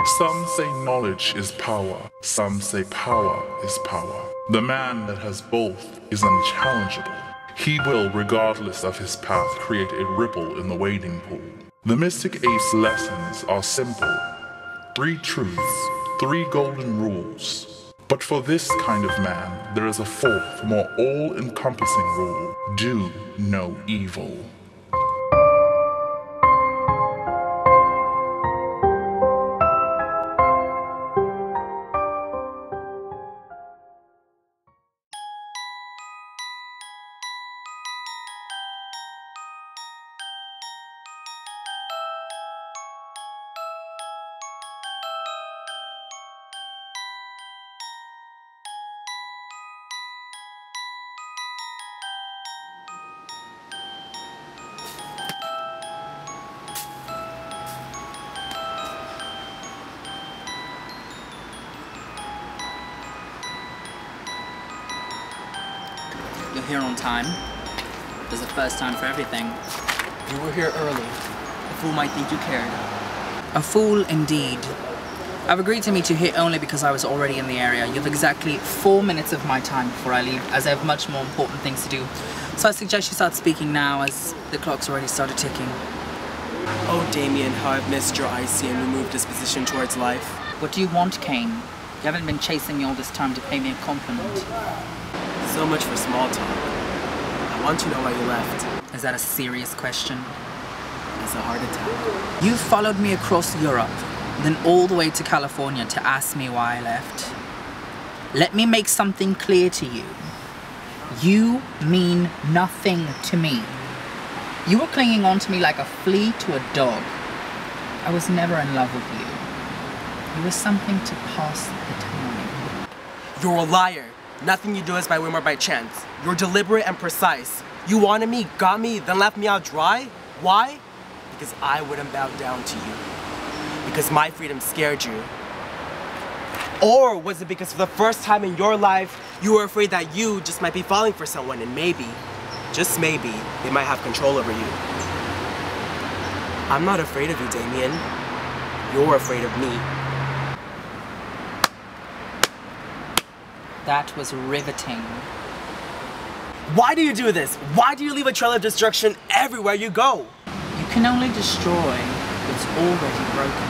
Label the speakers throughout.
Speaker 1: Some say knowledge is power, some say power is power. The man that has both is unchallengeable. He will, regardless of his path, create a ripple in the wading pool. The Mystic Apes lessons are simple. 3 truths, 3 golden rules. But for this kind of man, there is a 4th, more all-encompassing rule. Do no evil.
Speaker 2: You're here on time. There's a first time for everything.
Speaker 3: You were here early. A fool might think you cared.
Speaker 2: A fool indeed. I've agreed to meet you here only because I was already in the area. You have exactly 4 minutes of my time before I leave, as I have much more important things to do. So I suggest you start speaking now, as the clock's already started ticking.
Speaker 3: Oh, Damian, how I've missed your icy and removed disposition towards life.
Speaker 2: What do you want, Kane? You haven't been chasing me all this time to pay me a compliment.
Speaker 3: So much for small talk. I want to know why you left.
Speaker 2: Is that a serious question?
Speaker 3: It's a heart attack.
Speaker 2: You followed me across Europe, then all the way to California to ask me why I left. Let me make something clear to you. You mean nothing to me. You were clinging on to me like a flea to a dog. I was never in love with you. You were something to pass the time.
Speaker 3: You're a liar. Nothing you do is by whim or by chance. You're deliberate and precise. You wanted me, got me, then left me out dry? Why? Because I wouldn't bow down to you. Because my freedom scared you. Or was it because for the first time in your life, you were afraid that you just might be falling for someone and maybe, just maybe, they might have control over you? I'm not afraid of you, Damian. You're afraid of me.
Speaker 2: That was riveting.
Speaker 3: Why do you do this? Why do you leave a trail of destruction everywhere you go?
Speaker 2: You can only destroy what's already broken.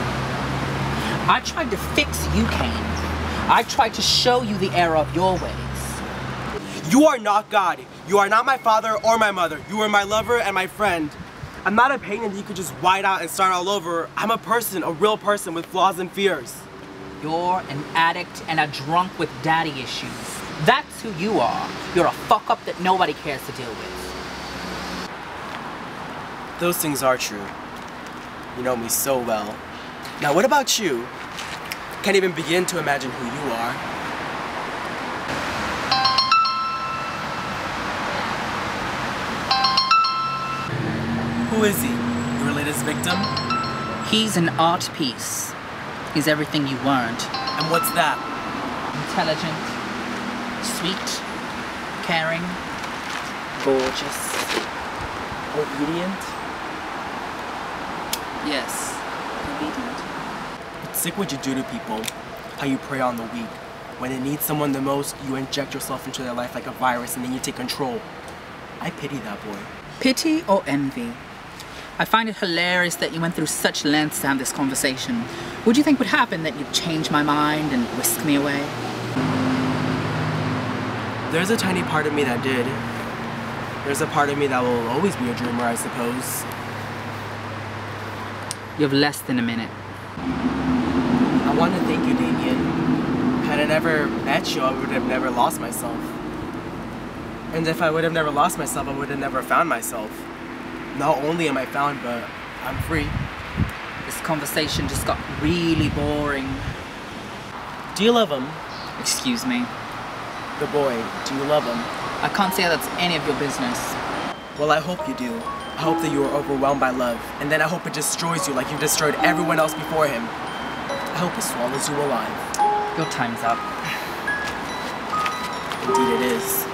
Speaker 2: I tried to fix you, Kane. I tried to show you the error of your ways.
Speaker 3: You are not God. You are not my father or my mother. You are my lover and my friend. I'm not a painting that you could just white out and start all over. I'm a person, a real person with flaws and fears.
Speaker 2: You're an addict and a drunk with daddy issues. That's who you are. You're a fuck-up that nobody cares to deal with.
Speaker 3: Those things are true. You know me so well. Now what about you? Can't even begin to imagine who you are. Who is he? Your latest victim?
Speaker 2: He's an art piece. He's everything you weren't.
Speaker 3: And what's that?
Speaker 2: Intelligent, sweet, caring, gorgeous.
Speaker 3: Obedient?
Speaker 2: Yes, obedient.
Speaker 3: It's sick what you do to people, how you prey on the weak. When it needs someone the most, you inject yourself into their life like a virus and then you take control. I pity that boy.
Speaker 2: Pity or envy? I find it hilarious that you went through such lengths to have this conversation. What do you think would happen that you'd change my mind and whisk me away?
Speaker 3: There's a tiny part of me that did. There's a part of me that will always be a dreamer, I suppose.
Speaker 2: You have less than a minute.
Speaker 3: I want to thank you, Damian. Had I never met you, I would have never lost myself. And if I would have never lost myself, I would have never found myself. Not only am I found, but I'm free.
Speaker 2: This conversation just got really boring.
Speaker 3: Do you love him?
Speaker 2: Excuse me.
Speaker 3: The boy, do you love him?
Speaker 2: I can't say that's any of your business.
Speaker 3: Well, I hope you do. I hope that you are overwhelmed by love, and then I hope it destroys you like you've destroyed everyone else before him. I hope it swallows you alive.
Speaker 2: Your time's up.
Speaker 3: Indeed it is.